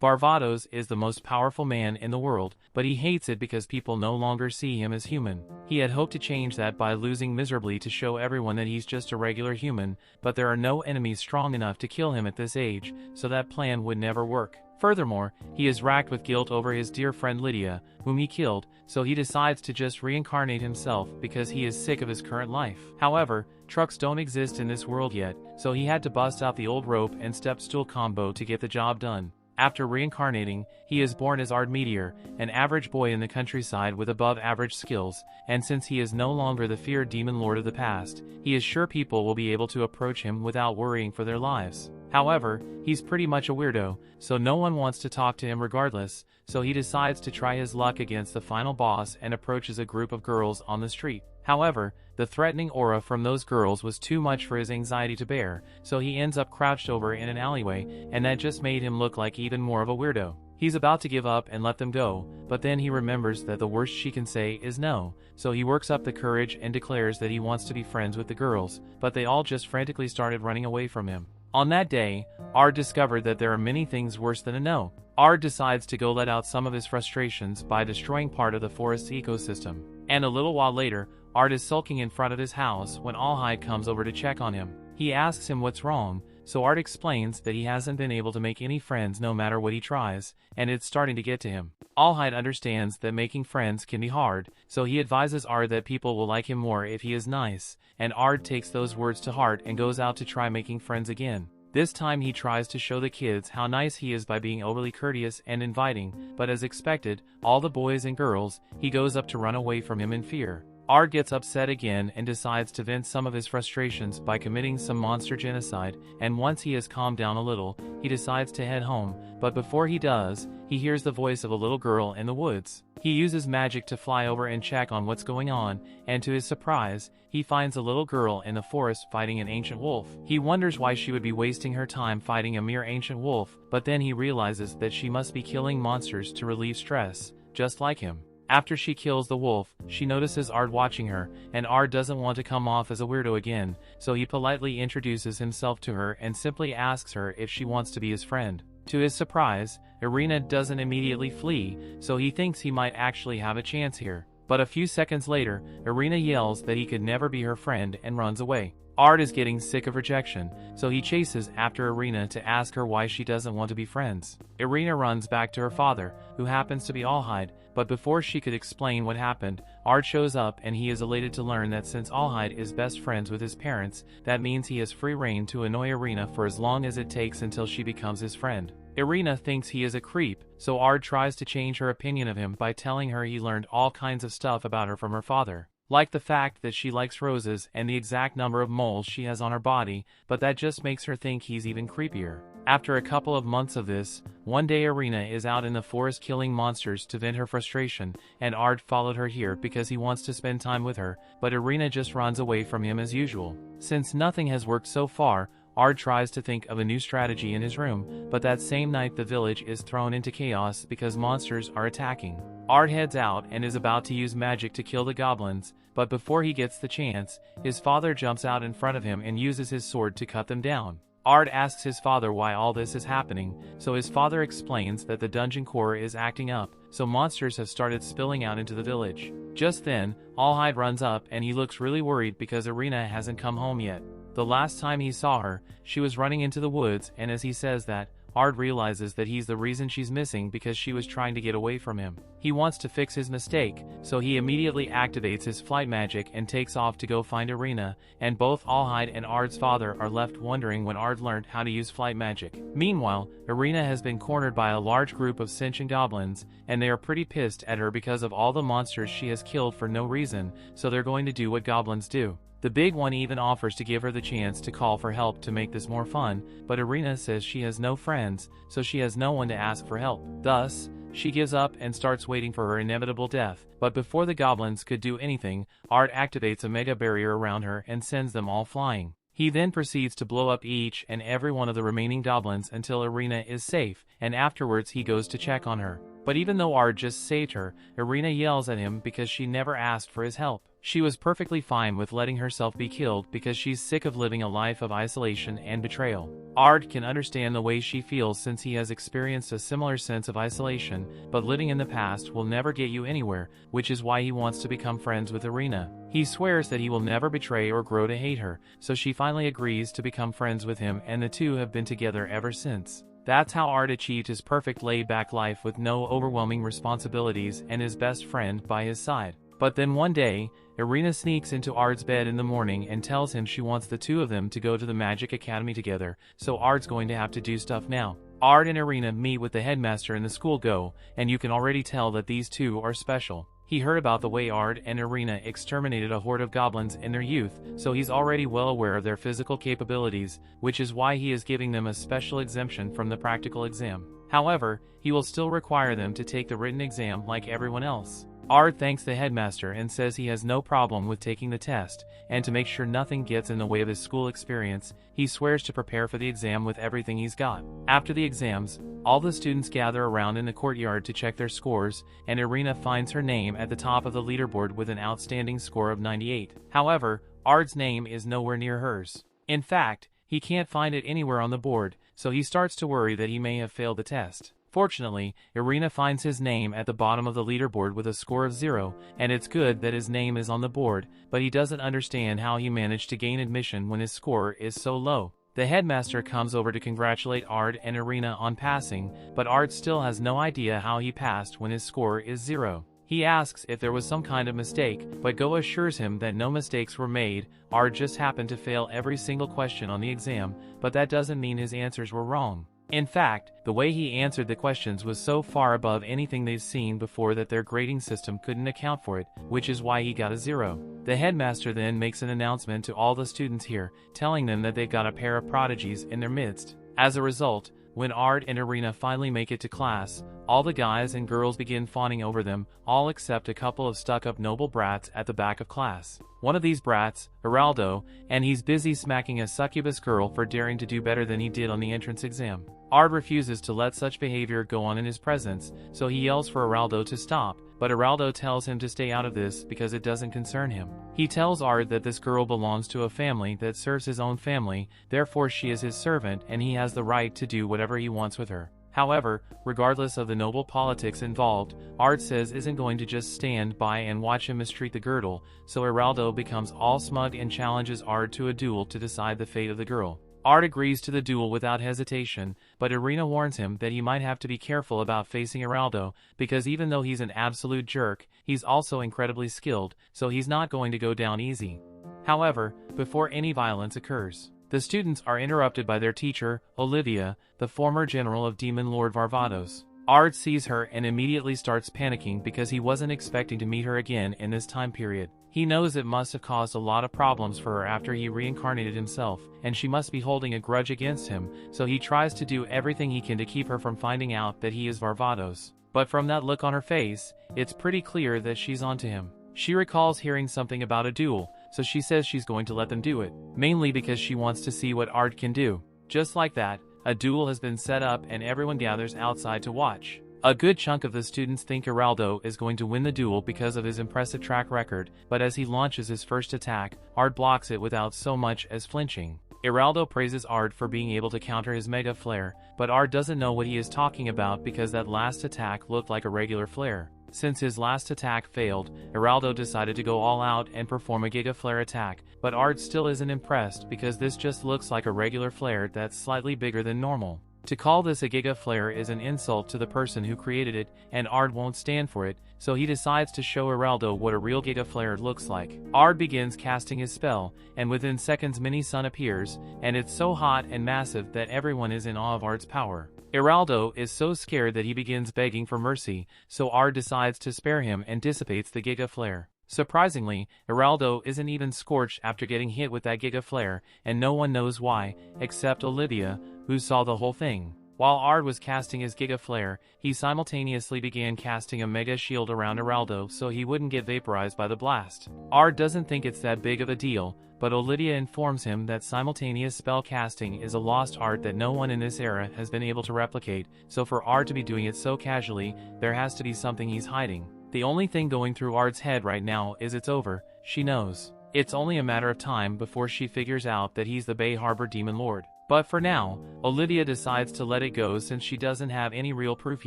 Varvatos is the most powerful man in the world, but he hates it because people no longer see him as human. He had hoped to change that by losing miserably to show everyone that he's just a regular human, but there are no enemies strong enough to kill him at this age, so that plan would never work. Furthermore, he is racked with guilt over his dear friend Lydia, whom he killed, so he decides to just reincarnate himself because he is sick of his current life. However, trucks don't exist in this world yet, so he had to bust out the old rope and step stool combo to get the job done. After reincarnating, he is born as Ard Meteor, an average boy in the countryside with above-average skills, and since he is no longer the feared Demon Lord of the past, he is sure people will be able to approach him without worrying for their lives. However, he's pretty much a weirdo, so no one wants to talk to him regardless, so he decides to try his luck against the final boss and approaches a group of girls on the street. However, the threatening aura from those girls was too much for his anxiety to bear, so he ends up crouched over in an alleyway, and that just made him look like even more of a weirdo. He's about to give up and let them go, but then he remembers that the worst she can say is no, so he works up the courage and declares that he wants to be friends with the girls, but they all just frantically started running away from him. On that day, Ard discovered that there are many things worse than a no. Ard decides to go let out some of his frustrations by destroying part of the forest's ecosystem. And a little while later, Ard is sulking in front of his house when Olhyde comes over to check on him. He asks him what's wrong, so Ard explains that he hasn't been able to make any friends no matter what he tries, and it's starting to get to him. Olhyde understands that making friends can be hard, so he advises Ard that people will like him more if he is nice, and Ard takes those words to heart and goes out to try making friends again. This time he tries to show the kids how nice he is by being overly courteous and inviting, but as expected, all the boys and girls, he goes up to run away from him in fear. Ard gets upset again and decides to vent some of his frustrations by committing some monster genocide, and once he has calmed down a little, he decides to head home, but before he does, he hears the voice of a little girl in the woods. He uses magic to fly over and check on what's going on, and to his surprise, he finds a little girl in the forest fighting an ancient wolf. He wonders why she would be wasting her time fighting a mere ancient wolf, but then he realizes that she must be killing monsters to relieve stress, just like him. After she kills the wolf, she notices Ard watching her, and Ard doesn't want to come off as a weirdo again, so he politely introduces himself to her and simply asks her if she wants to be his friend. To his surprise, Ireena doesn't immediately flee, so he thinks he might actually have a chance here. But a few seconds later, Ireena yells that he could never be her friend and runs away. Ard is getting sick of rejection, so he chases after Ireena to ask her why she doesn't want to be friends. Ireena runs back to her father, who happens to be Olhyde, but before she could explain what happened, Ard shows up and he is elated to learn that since Olhyde is best friends with his parents, that means he has free reign to annoy Ireena for as long as it takes until she becomes his friend. Ireena thinks he is a creep, so Ard tries to change her opinion of him by telling her he learned all kinds of stuff about her from her father. Like the fact that she likes roses and the exact number of moles she has on her body, but that just makes her think he's even creepier. After a couple of months of this, one day Ireena is out in the forest killing monsters to vent her frustration, and Ard followed her here because he wants to spend time with her, but Ireena just runs away from him as usual. Since nothing has worked so far, Ard tries to think of a new strategy in his room, but that same night the village is thrown into chaos because monsters are attacking. Ard heads out and is about to use magic to kill the goblins, but before he gets the chance, his father jumps out in front of him and uses his sword to cut them down. Ard asks his father why all this is happening, so his father explains that the dungeon core is acting up, so monsters have started spilling out into the village. Just then, Olhyde runs up and he looks really worried because Ireena hasn't come home yet. The last time he saw her, she was running into the woods, and as he says that, Ard realizes that he's the reason she's missing because she was trying to get away from him. He wants to fix his mistake, so he immediately activates his flight magic and takes off to go find Ireena, and both Olhyde and Ard's father are left wondering when Ard learned how to use flight magic. Meanwhile, Ireena has been cornered by a large group of sentient goblins, and they are pretty pissed at her because of all the monsters she has killed for no reason, so they're going to do what goblins do. The big one even offers to give her the chance to call for help to make this more fun, but Ireena says she has no friends, so she has no one to ask for help. Thus, she gives up and starts waiting for her inevitable death, but before the goblins could do anything, Ard activates a mega barrier around her and sends them all flying. He then proceeds to blow up each and every one of the remaining goblins until Ireena is safe, and afterwards he goes to check on her. But even though Ard just saved her, Ireena yells at him because she never asked for his help. She was perfectly fine with letting herself be killed because she's sick of living a life of isolation and betrayal. Ard can understand the way she feels since he has experienced a similar sense of isolation, but living in the past will never get you anywhere, which is why he wants to become friends with Ireena. He swears that he will never betray or grow to hate her, so she finally agrees to become friends with him, and the two have been together ever since. That's how Ard achieved his perfect laid-back life with no overwhelming responsibilities and his best friend by his side. But then one day, Ireena sneaks into Ard's bed in the morning and tells him she wants the two of them to go to the Magic Academy together, so Ard's going to have to do stuff now. Ard and Ireena meet with the headmaster in the school and you can already tell that these two are special. He heard about the way Ard and Ireena exterminated a horde of goblins in their youth, so he's already well aware of their physical capabilities, which is why he is giving them a special exemption from the practical exam. However, he will still require them to take the written exam like everyone else. Ard thanks the headmaster and says he has no problem with taking the test, and to make sure nothing gets in the way of his school experience, he swears to prepare for the exam with everything he's got. After the exams, all the students gather around in the courtyard to check their scores, and Ireena finds her name at the top of the leaderboard with an outstanding score of 98. However, Ard's name is nowhere near hers. In fact, he can't find it anywhere on the board, so he starts to worry that he may have failed the test. Fortunately, Ireena finds his name at the bottom of the leaderboard with a score of 0, and it's good that his name is on the board, but he doesn't understand how he managed to gain admission when his score is so low. The headmaster comes over to congratulate Ard and Ireena on passing, but Ard still has no idea how he passed when his score is 0. He asks if there was some kind of mistake, but Go assures him that no mistakes were made. Ard just happened to fail every single question on the exam, but that doesn't mean his answers were wrong. In fact, the way he answered the questions was so far above anything they've seen before that their grading system couldn't account for it, which is why he got a 0. The headmaster then makes an announcement to all the students here, telling them that they've got a pair of prodigies in their midst. As a result, when Ard and Ireena finally make it to class, all the guys and girls begin fawning over them, all except a couple of stuck-up noble brats at the back of class. One of these brats, Geraldo, and he's busy smacking a succubus girl for daring to do better than he did on the entrance exam. Ard refuses to let such behavior go on in his presence, so he yells for Geraldo to stop, but Geraldo tells him to stay out of this because it doesn't concern him. He tells Ard that this girl belongs to a family that serves his own family, therefore she is his servant and he has the right to do whatever he wants with her. However, regardless of the noble politics involved, Ard says isn't going to just stand by and watch him mistreat the girdle, so Geraldo becomes all smug and challenges Ard to a duel to decide the fate of the girl. Ard agrees to the duel without hesitation, but Ireena warns him that he might have to be careful about facing Geraldo, because even though he's an absolute jerk, he's also incredibly skilled, so he's not going to go down easy. However, before any violence occurs, the students are interrupted by their teacher, Olivia, the former general of Demon Lord Varvatos. Ard sees her and immediately starts panicking because he wasn't expecting to meet her again in this time period. He knows it must have caused a lot of problems for her after he reincarnated himself, and she must be holding a grudge against him, so he tries to do everything he can to keep her from finding out that he is Varvatos. But from that look on her face, it's pretty clear that she's onto him. She recalls hearing something about a duel, so she says she's going to let them do it, mainly because she wants to see what Ard can do. Just like that, a duel has been set up and everyone gathers outside to watch. A good chunk of the students think Geraldo is going to win the duel because of his impressive track record, but as he launches his first attack, Ard blocks it without so much as flinching. Geraldo praises Ard for being able to counter his mega flare, but Ard doesn't know what he is talking about because that last attack looked like a regular flare. Since his last attack failed, Geraldo decided to go all out and perform a Giga Flare attack, but Ard still isn't impressed because this just looks like a regular flare that's slightly bigger than normal. To call this a Giga Flare is an insult to the person who created it, and Ard won't stand for it, so he decides to show Geraldo what a real Giga Flare looks like. Ard begins casting his spell, and within seconds Mini Sun appears, and it's so hot and massive that everyone is in awe of Ard's power. Geraldo is so scared that he begins begging for mercy, so Ard decides to spare him and dissipates the Giga Flare. Surprisingly, Geraldo isn't even scorched after getting hit with that Giga Flare, and no one knows why, except Olivia, who saw the whole thing. While Ard was casting his Giga Flare, he simultaneously began casting a Mega Shield around Geraldo so he wouldn't get vaporized by the blast. Ard doesn't think it's that big of a deal, but Olivia informs him that simultaneous spell casting is a lost art that no one in this era has been able to replicate, so for Ard to be doing it so casually, there has to be something he's hiding. The only thing going through Ard's head right now is it's over. She knows. It's only a matter of time before she figures out that he's the Bay Harbor Demon Lord. But for now, Olivia decides to let it go since she doesn't have any real proof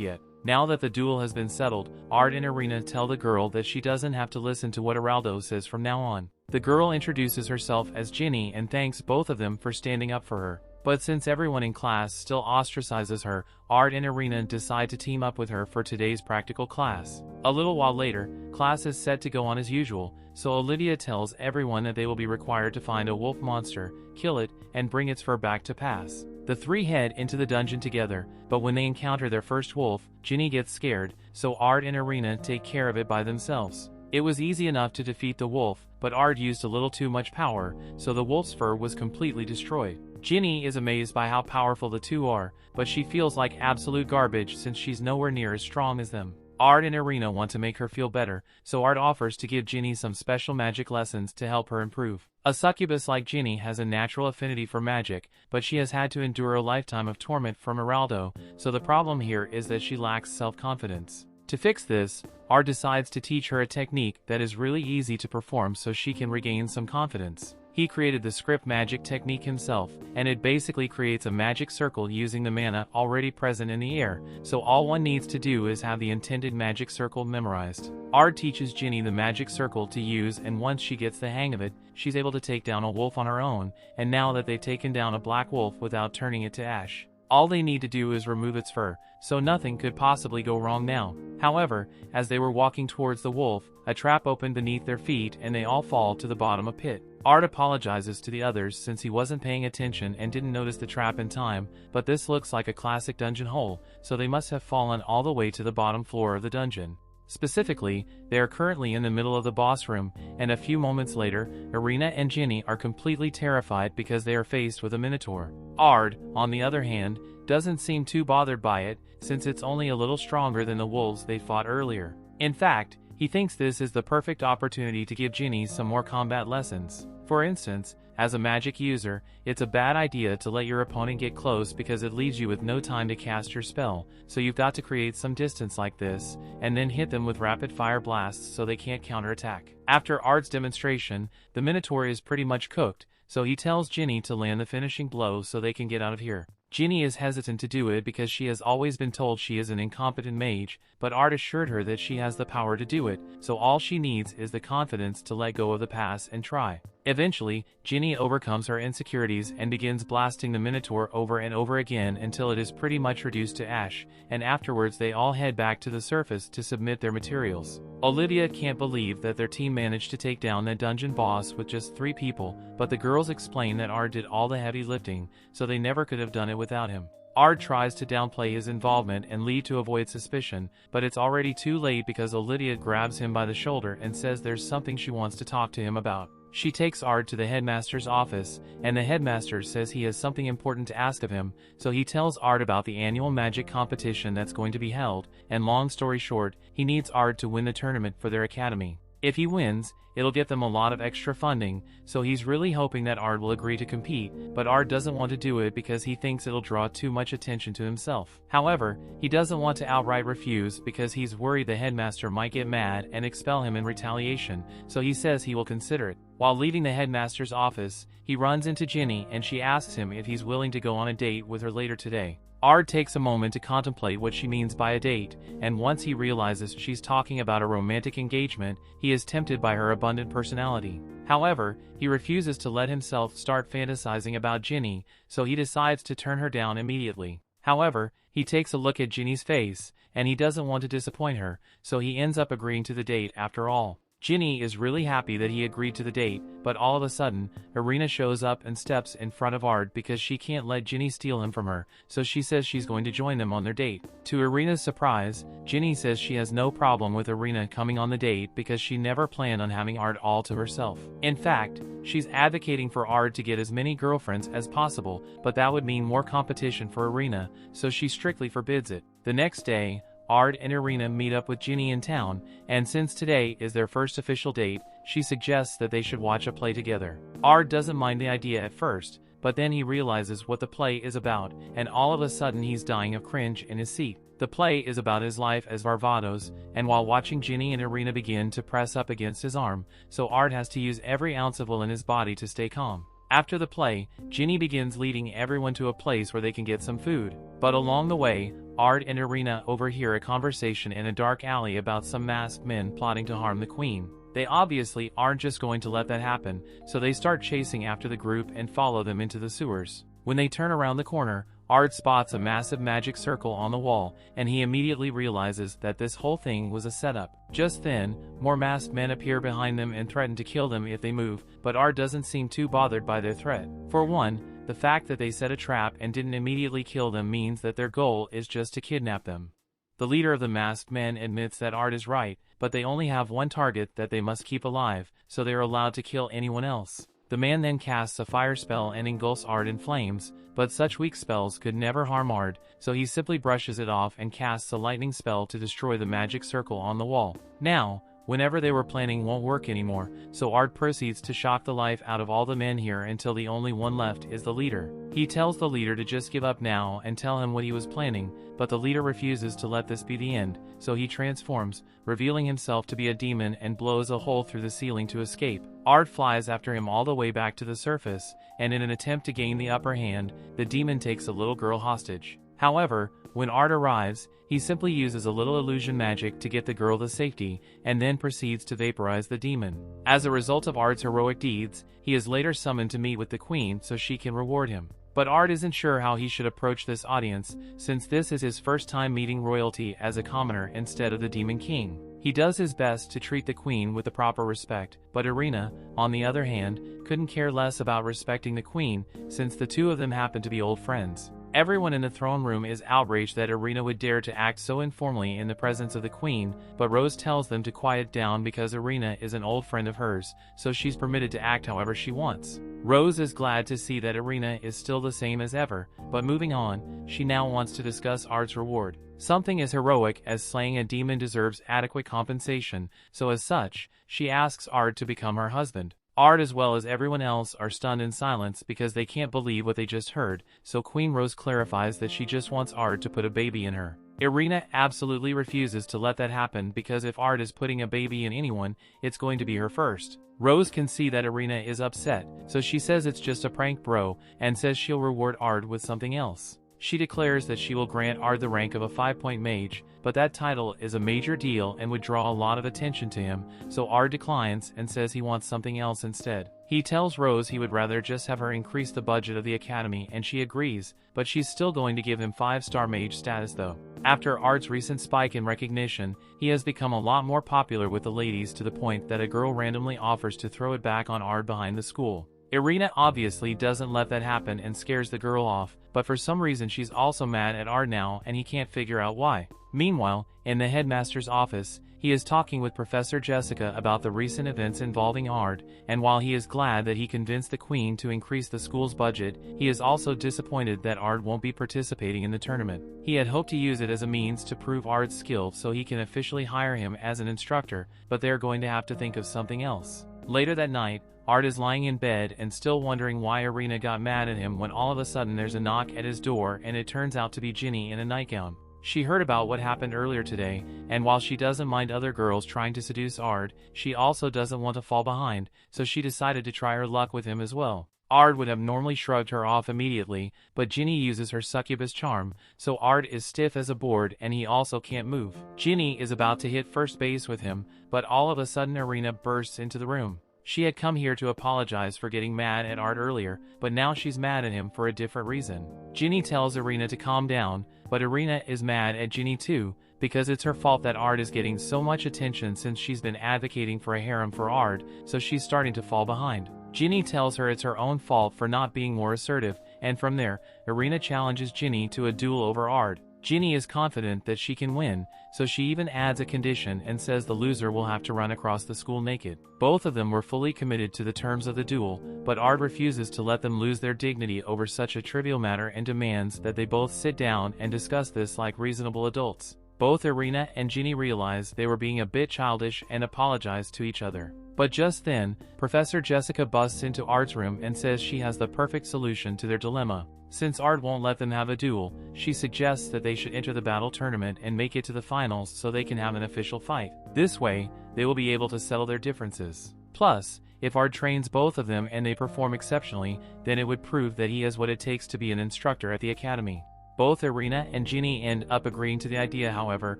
yet. Now that the duel has been settled, Ard and Ireena tell the girl that she doesn't have to listen to what Araldo says from now on. The girl introduces herself as Ginny and thanks both of them for standing up for her. But since everyone in class still ostracizes her, Ard and Ireena decide to team up with her for today's practical class. A little while later, class is set to go on as usual, so Olivia tells everyone that they will be required to find a wolf monster, kill it, and bring its fur back to pass. The three head into the dungeon together, but when they encounter their first wolf, Ginny gets scared, so Ard and Ireena take care of it by themselves. It was easy enough to defeat the wolf, but Ard used a little too much power, so the wolf's fur was completely destroyed. Ginny is amazed by how powerful the two are, but she feels like absolute garbage since she's nowhere near as strong as them. Ard and Ireena want to make her feel better, so Ard offers to give Ginny some special magic lessons to help her improve. A succubus like Ginny has a natural affinity for magic, but she has had to endure a lifetime of torment from Araldo, so the problem here is that she lacks self-confidence. To fix this, Ard decides to teach her a technique that is really easy to perform so she can regain some confidence. He created the script magic technique himself, and it basically creates a magic circle using the mana already present in the air, so all one needs to do is have the intended magic circle memorized. Ard teaches Ginny the magic circle to use, and once she gets the hang of it, she's able to take down a wolf on her own, and now that they've taken down a black wolf without turning it to ash, all they need to do is remove its fur, so nothing could possibly go wrong now. However, as they were walking towards the wolf, a trap opened beneath their feet and they all fall to the bottom of a pit. Ard apologizes to the others since he wasn't paying attention and didn't notice the trap in time, but this looks like a classic dungeon hole, so they must have fallen all the way to the bottom floor of the dungeon. Specifically, they are currently in the middle of the boss room, and a few moments later, Ireena and Ginny are completely terrified because they are faced with a minotaur. Ard, on the other hand, doesn't seem too bothered by it, since it's only a little stronger than the wolves they fought earlier. In fact, he thinks this is the perfect opportunity to give Ginny some more combat lessons. For instance, as a magic user, it's a bad idea to let your opponent get close because it leaves you with no time to cast your spell, so you've got to create some distance like this, and then hit them with rapid-fire blasts so they can't counterattack. After Ard's demonstration, the Minotaur is pretty much cooked, so he tells Ginny to land the finishing blow so they can get out of here. Ginny is hesitant to do it because she has always been told she is an incompetent mage, but Ard assured her that she has the power to do it, so all she needs is the confidence to let go of the past and try. Eventually, Ginny overcomes her insecurities and begins blasting the Minotaur over and over again until it is pretty much reduced to ash, and afterwards they all head back to the surface to submit their materials. Olivia can't believe that their team managed to take down that dungeon boss with just 3 people, but the girls explain that Ard did all the heavy lifting, so they never could have done it without him. Ard tries to downplay his involvement and leave to avoid suspicion, but it's already too late because Olivia grabs him by the shoulder and says there's something she wants to talk to him about. She takes Ard to the headmaster's office, and the headmaster says he has something important to ask of him, so he tells Ard about the annual magic competition that's going to be held, and long story short, he needs Ard to win the tournament for their academy. If he wins, it'll get them a lot of extra funding, so he's really hoping that Ard will agree to compete, but Ard doesn't want to do it because he thinks it'll draw too much attention to himself. However, he doesn't want to outright refuse because he's worried the headmaster might get mad and expel him in retaliation, so he says he will consider it. While leaving the headmaster's office, he runs into Ginny and she asks him if he's willing to go on a date with her later today. Ard takes a moment to contemplate what she means by a date, and once he realizes she's talking about a romantic engagement, he is tempted by her abundant personality. However, he refuses to let himself start fantasizing about Ginny, so he decides to turn her down immediately. However, he takes a look at Ginny's face, and he doesn't want to disappoint her, so he ends up agreeing to the date after all. Ginny is really happy that he agreed to the date, but all of a sudden, Ireena shows up and steps in front of Ard because she can't let Ginny steal him from her, so she says she's going to join them on their date. To Ireena's surprise, Ginny says she has no problem with Ireena coming on the date because she never planned on having Ard all to herself. In fact, she's advocating for Ard to get as many girlfriends as possible, but that would mean more competition for Ireena, so she strictly forbids it. The next day, Ard and Ireena meet up with Ginny in town, and since today is their first official date, she suggests that they should watch a play together. Ard doesn't mind the idea at first, but then he realizes what the play is about, and all of a sudden he's dying of cringe in his seat. The play is about his life as Varvatos, and while watching Ginny and Ireena begin to press up against his arm, so Ard has to use every ounce of will in his body to stay calm. After the play, Ginny begins leading everyone to a place where they can get some food. But along the way, Ard and Ireena overhear a conversation in a dark alley about some masked men plotting to harm the queen. They obviously aren't just going to let that happen, so they start chasing after the group and follow them into the sewers. When they turn around the corner, Ard spots a massive magic circle on the wall, and he immediately realizes that this whole thing was a setup. Just then, more masked men appear behind them and threaten to kill them if they move, but Ard doesn't seem too bothered by their threat. For one, the fact that they set a trap and didn't immediately kill them means that their goal is just to kidnap them. The leader of the masked men admits that Ard is right, but they only have one target that they must keep alive, so they are allowed to kill anyone else. The man then casts a fire spell and engulfs Ard in flames, but such weak spells could never harm Ard, so he simply brushes it off and casts a lightning spell to destroy the magic circle on the wall. Now, whenever they were planning won't work anymore, so Ard proceeds to shock the life out of all the men here until the only one left is the leader. He tells the leader to just give up now and tell him what he was planning, but the leader refuses to let this be the end, so he transforms, revealing himself to be a demon and blows a hole through the ceiling to escape. Ard flies after him all the way back to the surface, and in an attempt to gain the upper hand, the demon takes a little girl hostage. However, when Ard arrives, he simply uses a little illusion magic to get the girl to safety, and then proceeds to vaporize the demon. As a result of Ard's heroic deeds, he is later summoned to meet with the queen so she can reward him. But Ard isn't sure how he should approach this audience, since this is his first time meeting royalty as a commoner instead of the Demon King. He does his best to treat the queen with the proper respect, but Ireena, on the other hand, couldn't care less about respecting the queen, since the two of them happen to be old friends. Everyone in the throne room is outraged that Ireena would dare to act so informally in the presence of the queen, but Rose tells them to quiet down because Ireena is an old friend of hers, so she's permitted to act however she wants. Rose is glad to see that Ireena is still the same as ever, but moving on, she now wants to discuss Ard's reward. Something as heroic as slaying a demon deserves adequate compensation, so as such, she asks Ard to become her husband. Ard as well as everyone else are stunned in silence because they can't believe what they just heard, so Queen Rose clarifies that she just wants Ard to put a baby in her. Ireena absolutely refuses to let that happen because if Ard is putting a baby in anyone, it's going to be her first. Rose can see that Ireena is upset, so she says it's just a prank bro, and says she'll reward Ard with something else. She declares that she will grant Ard the rank of a 5-point mage, but that title is a major deal and would draw a lot of attention to him, so Ard declines and says he wants something else instead. He tells Rose he would rather just have her increase the budget of the academy, and she agrees, but she's still going to give him 5-star mage status though. After Ard's recent spike in recognition, he has become a lot more popular with the ladies to the point that a girl randomly offers to throw it back on Ard behind the school. Ireena obviously doesn't let that happen and scares the girl off, but for some reason she's also mad at Ard now and he can't figure out why. Meanwhile, in the headmaster's office, he is talking with Professor Jessica about the recent events involving Ard, and while he is glad that he convinced the queen to increase the school's budget, he is also disappointed that Ard won't be participating in the tournament. He had hoped to use it as a means to prove Ard's skill so he can officially hire him as an instructor, but they're going to have to think of something else. Later that night, Ard is lying in bed and still wondering why Ireena got mad at him when all of a sudden there's a knock at his door and it turns out to be Ginny in a nightgown. She heard about what happened earlier today, and while she doesn't mind other girls trying to seduce Ard, she also doesn't want to fall behind, so she decided to try her luck with him as well. Ard would have normally shrugged her off immediately, but Ginny uses her succubus charm, so Ard is stiff as a board and he also can't move. Ginny is about to hit first base with him, but all of a sudden Ireena bursts into the room. She had come here to apologize for getting mad at Ard earlier, but now she's mad at him for a different reason. Ginny tells Ireena to calm down, but Ireena is mad at Ginny too, because it's her fault that Ard is getting so much attention since she's been advocating for a harem for Ard, so she's starting to fall behind. Ginny tells her it's her own fault for not being more assertive, and from there, Ireena challenges Ginny to a duel over Ard. Ginny is confident that she can win, so she even adds a condition and says the loser will have to run across the school naked. Both of them were fully committed to the terms of the duel, but Ard refuses to let them lose their dignity over such a trivial matter and demands that they both sit down and discuss this like reasonable adults. Both Ireena and Ginny realize they were being a bit childish and apologize to each other. But just then, Professor Jessica busts into Ard's room and says she has the perfect solution to their dilemma. Since Ard won't let them have a duel, she suggests that they should enter the battle tournament and make it to the finals so they can have an official fight. This way, they will be able to settle their differences. Plus, if Ard trains both of them and they perform exceptionally, then it would prove that he has what it takes to be an instructor at the academy. Both Ireena and Ginny end up agreeing to the idea. However,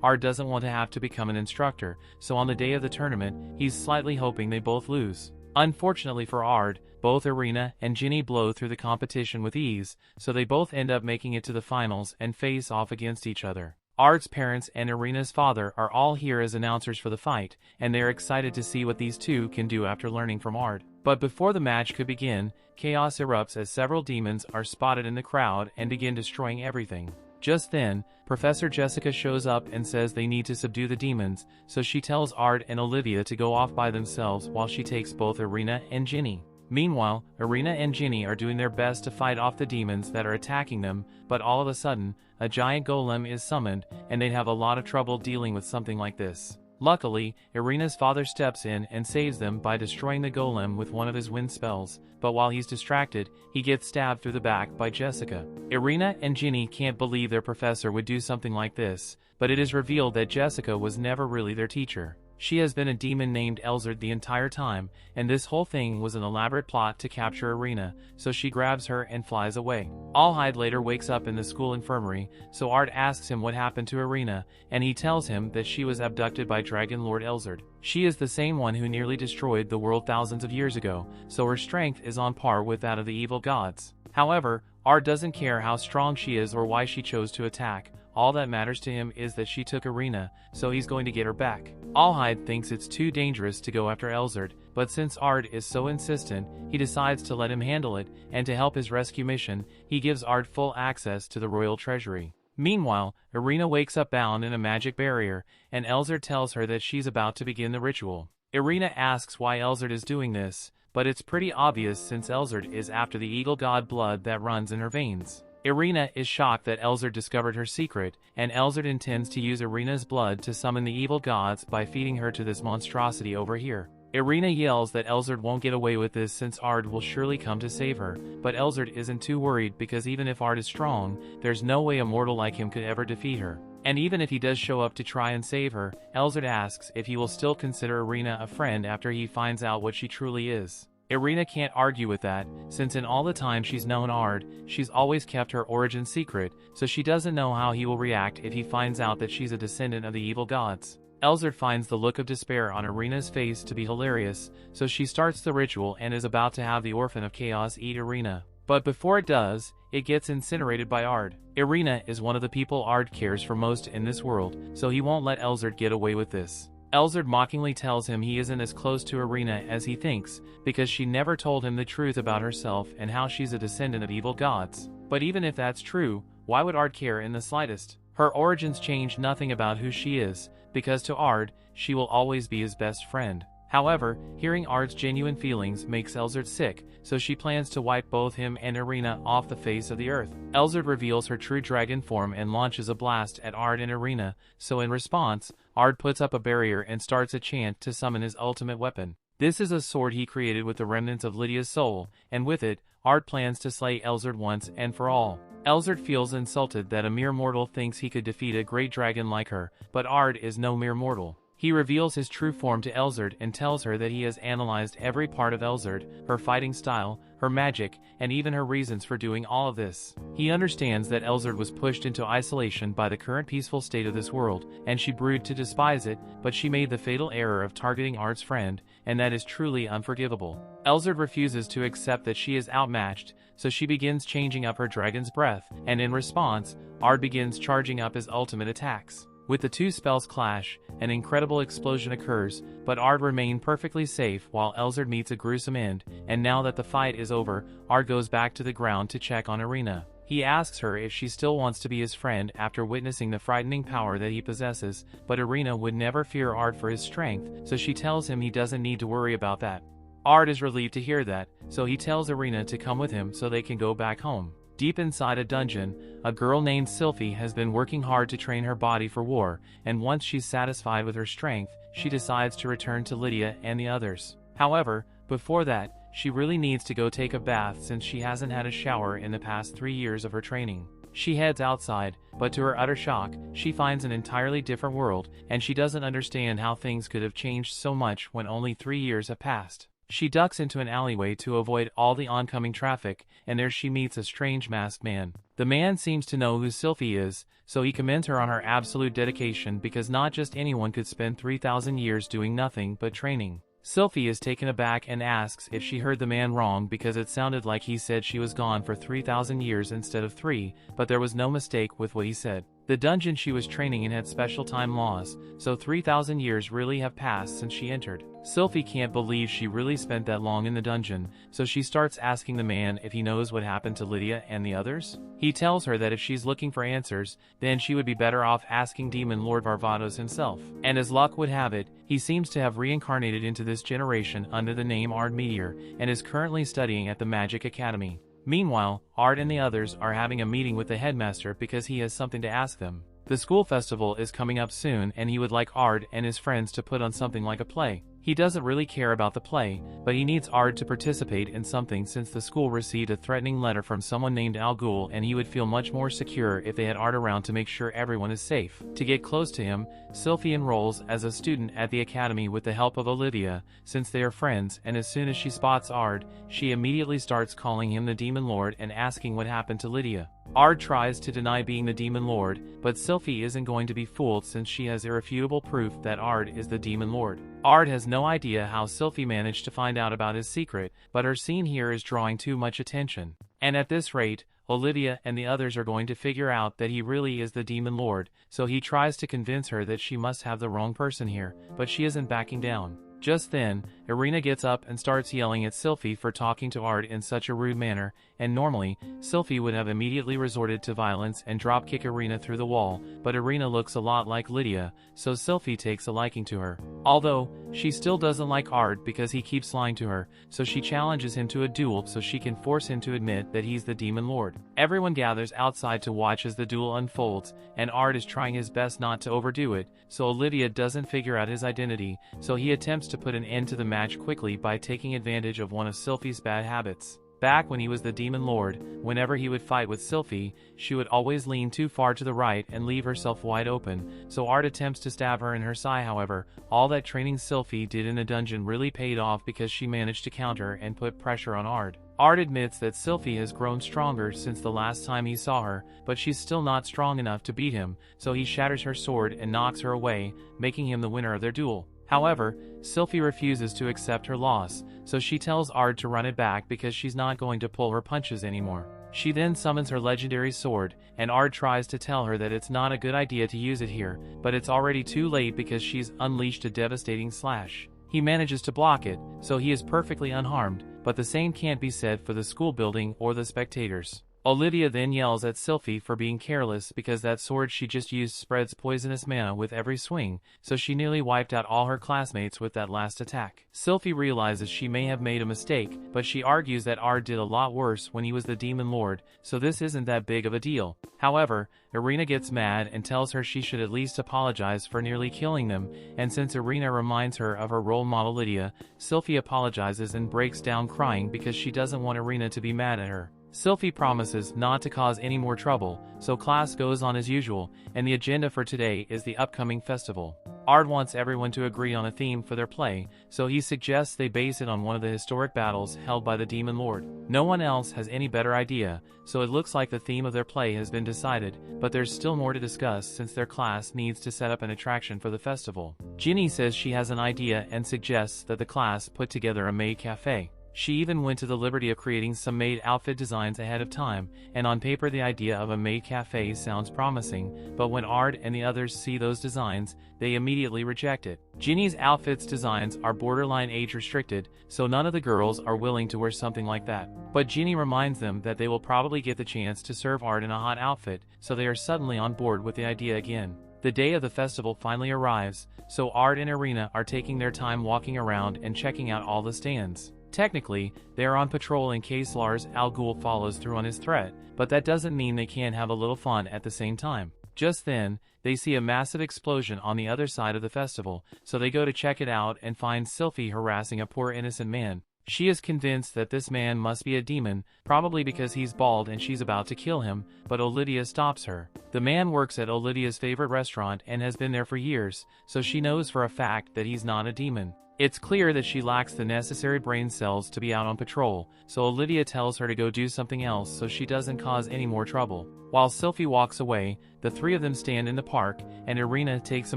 Ard doesn't want to have to become an instructor, so on the day of the tournament, he's slightly hoping they both lose. Unfortunately for Ard, both Ireena and Ginny blow through the competition with ease, so they both end up making it to the finals and face off against each other. Ard's parents and Ireena's father are all here as announcers for the fight, and they're excited to see what these two can do after learning from Ard. But before the match could begin, chaos erupts as several demons are spotted in the crowd and begin destroying everything. Just then, Professor Jessica shows up and says they need to subdue the demons, so she tells Ard and Olivia to go off by themselves while she takes both Ireena and Ginny. Meanwhile, Ireena and Ginny are doing their best to fight off the demons that are attacking them, but all of a sudden, a giant golem is summoned, and they'd have a lot of trouble dealing with something like this. Luckily, Ireena's father steps in and saves them by destroying the golem with one of his wind spells, but while he's distracted, he gets stabbed through the back by Jessica. Ireena and Ginny can't believe their professor would do something like this, but it is revealed that Jessica was never really their teacher. She has been a demon named Elzard the entire time, and this whole thing was an elaborate plot to capture Ireena, so she grabs her and flies away. Olhyde later wakes up in the school infirmary, so Ard asks him what happened to Ireena, and he tells him that she was abducted by Dragon Lord Elzard. She is the same one who nearly destroyed the world thousands of years ago, so her strength is on par with that of the evil gods. However, Ard doesn't care how strong she is or why she chose to attack. All that matters to him is that she took Ireena, so he's going to get her back. Olhyde thinks it's too dangerous to go after Elzard, but since Ard is so insistent, he decides to let him handle it, and to help his rescue mission, he gives Ard full access to the royal treasury. Meanwhile, Ireena wakes up bound in a magic barrier, and Elzard tells her that she's about to begin the ritual. Ireena asks why Elzard is doing this, but it's pretty obvious since Elzard is after the eagle god blood that runs in her veins. Ireena is shocked that Elzard discovered her secret, and Elzard intends to use Ireena's blood to summon the evil gods by feeding her to this monstrosity over here. Ireena yells that Elzard won't get away with this since Ard will surely come to save her, but Elzard isn't too worried because even if Ard is strong, there's no way a mortal like him could ever defeat her. And even if he does show up to try and save her, Elzard asks if he will still consider Ireena a friend after he finds out what she truly is. Ireena can't argue with that, since in all the time she's known Ard, she's always kept her origin secret, so she doesn't know how he will react if he finds out that she's a descendant of the evil gods. Elzard finds the look of despair on Ireena's face to be hilarious, so she starts the ritual and is about to have the Orphan of Chaos eat Ireena. But before it does, it gets incinerated by Ard. Ireena is one of the people Ard cares for most in this world, so he won't let Elzard get away with this. Elzard mockingly tells him he isn't as close to Ireena as he thinks, because she never told him the truth about herself and how she's a descendant of evil gods. But even if that's true, why would Ard care in the slightest? Her origins change nothing about who she is, because to Ard, she will always be his best friend. However, hearing Ard's genuine feelings makes Elzard sick, so she plans to wipe both him and Ireena off the face of the earth. Elzard reveals her true dragon form and launches a blast at Ard and Ireena, so in response, Ard puts up a barrier and starts a chant to summon his ultimate weapon. This is a sword he created with the remnants of Lydia's soul, and with it, Ard plans to slay Elzard once and for all. Elzard feels insulted that a mere mortal thinks he could defeat a great dragon like her, but Ard is no mere mortal. He reveals his true form to Elzard and tells her that he has analyzed every part of Elzard, her fighting style, her magic, and even her reasons for doing all of this. He understands that Elzard was pushed into isolation by the current peaceful state of this world, and she brewed to despise it, but she made the fatal error of targeting Ard's friend, and that is truly unforgivable. Elzard refuses to accept that she is outmatched, so she begins changing up her dragon's breath, and in response, Ard begins charging up his ultimate attacks. With the two spells clash, an incredible explosion occurs, but Ard remains perfectly safe while Elzard meets a gruesome end, and now that the fight is over, Ard goes back to the ground to check on Ireena. He asks her if she still wants to be his friend after witnessing the frightening power that he possesses, but Ireena would never fear Ard for his strength, so she tells him he doesn't need to worry about that. Ard is relieved to hear that, so he tells Ireena to come with him so they can go back home. Deep inside a dungeon, a girl named Silie has been working hard to train her body for war, and once she's satisfied with her strength, she decides to return to Lydia and the others. However, before that, she really needs to go take a bath since she hasn't had a shower in the past 3 years of her training. She heads outside, but to her utter shock, she finds an entirely different world, and she doesn't understand how things could have changed so much when only 3 years have passed. She ducks into an alleyway to avoid all the oncoming traffic, and there she meets a strange masked man. The man seems to know who Silie is, so he commends her on her absolute dedication because not just anyone could spend 3,000 years doing nothing but training. Silie is taken aback and asks if she heard the man wrong because it sounded like he said she was gone for 3,000 years instead of 3, but there was no mistake with what he said. The dungeon she was training in had special time laws, so 3,000 years really have passed since she entered. Silie can't believe she really spent that long in the dungeon, so she starts asking the man if he knows what happened to Lydia and the others. He tells her that if she's looking for answers, then she would be better off asking Demon Lord Varvatos himself. And as luck would have it, he seems to have reincarnated into this generation under the name Ard Meteor, and is currently studying at the Magic Academy. Meanwhile, Ard and the others are having a meeting with the headmaster because he has something to ask them. The school festival is coming up soon and he would like Ard and his friends to put on something like a play. He doesn't really care about the play, but he needs Ard to participate in something since the school received a threatening letter from someone named Al Ghul, and he would feel much more secure if they had Ard around to make sure everyone is safe. To get close to him, Silie enrolls as a student at the academy with the help of Olivia, since they are friends, and as soon as she spots Ard, she immediately starts calling him the Demon Lord and asking what happened to Lydia. Ard tries to deny being the Demon Lord, but Silie isn't going to be fooled since she has irrefutable proof that Ard is the Demon Lord. Ard has no idea how Silie managed to find out about his secret, but her scene here is drawing too much attention. And at this rate, Olivia and the others are going to figure out that he really is the Demon Lord, so he tries to convince her that she must have the wrong person here, but she isn't backing down. Just then, Ireena gets up and starts yelling at Silie for talking to Ard in such a rude manner, and normally, Silie would have immediately resorted to violence and drop-kick Ireena through the wall, but Ireena looks a lot like Lydia, so Silie takes a liking to her. Although, she still doesn't like Ard because he keeps lying to her, so she challenges him to a duel so she can force him to admit that he's the Demon Lord. Everyone gathers outside to watch as the duel unfolds, and Ard is trying his best not to overdo it, so Olivia doesn't figure out his identity, so he attempts to put an end to the match quickly by taking advantage of one of Silie's bad habits. Back when he was the Demon Lord, whenever he would fight with Silie, she would always lean too far to the right and leave herself wide open, so Ard attempts to stab her in her side. However, all that training Silie did in the dungeon really paid off because she managed to counter and put pressure on Ard. Ard admits that Silie has grown stronger since the last time he saw her, but she's still not strong enough to beat him, so he shatters her sword and knocks her away, making him the winner of their duel. However, Silie refuses to accept her loss, so she tells Ard to run it back because she's not going to pull her punches anymore. She then summons her legendary sword, and Ard tries to tell her that it's not a good idea to use it here, but it's already too late because she's unleashed a devastating slash. He manages to block it, so he is perfectly unharmed, but the same can't be said for the school building or the spectators. Olivia then yells at Silie for being careless because that sword she just used spreads poisonous mana with every swing, so she nearly wiped out all her classmates with that last attack. Silie realizes she may have made a mistake, but she argues that Ard did a lot worse when he was the Demon Lord, so this isn't that big of a deal. However, Ireena gets mad and tells her she should at least apologize for nearly killing them, and since Ireena reminds her of her role model Lydia, Silie apologizes and breaks down crying because she doesn't want Ireena to be mad at her. Silie promises not to cause any more trouble, so class goes on as usual, and the agenda for today is the upcoming festival. Ard wants everyone to agree on a theme for their play, so he suggests they base it on one of the historic battles held by the Demon Lord. No one else has any better idea, so it looks like the theme of their play has been decided, but there's still more to discuss since their class needs to set up an attraction for the festival. Ginny says she has an idea and suggests that the class put together a maid cafe. She even went to the liberty of creating some maid outfit designs ahead of time, and on paper the idea of a maid cafe sounds promising, but when Ard and the others see those designs, they immediately reject it. Ginny's outfits designs are borderline age restricted, so none of the girls are willing to wear something like that. But Ginny reminds them that they will probably get the chance to serve Ard in a hot outfit, so they are suddenly on board with the idea again. The day of the festival finally arrives, so Ard and Ireena are taking their time walking around and checking out all the stands. Technically, they are on patrol in case Lars Al Ghul follows through on his threat, but that doesn't mean they can't have a little fun at the same time. Just then, they see a massive explosion on the other side of the festival, so they go to check it out and find Silie harassing a poor innocent man. She is convinced that this man must be a demon, probably because he's bald and she's about to kill him, but Olivia stops her. The man works at Olivia's favorite restaurant and has been there for years, so she knows for a fact that he's not a demon. It's clear that she lacks the necessary brain cells to be out on patrol, so Olivia tells her to go do something else so she doesn't cause any more trouble. While Silie walks away, the three of them stand in the park, and Ireena takes a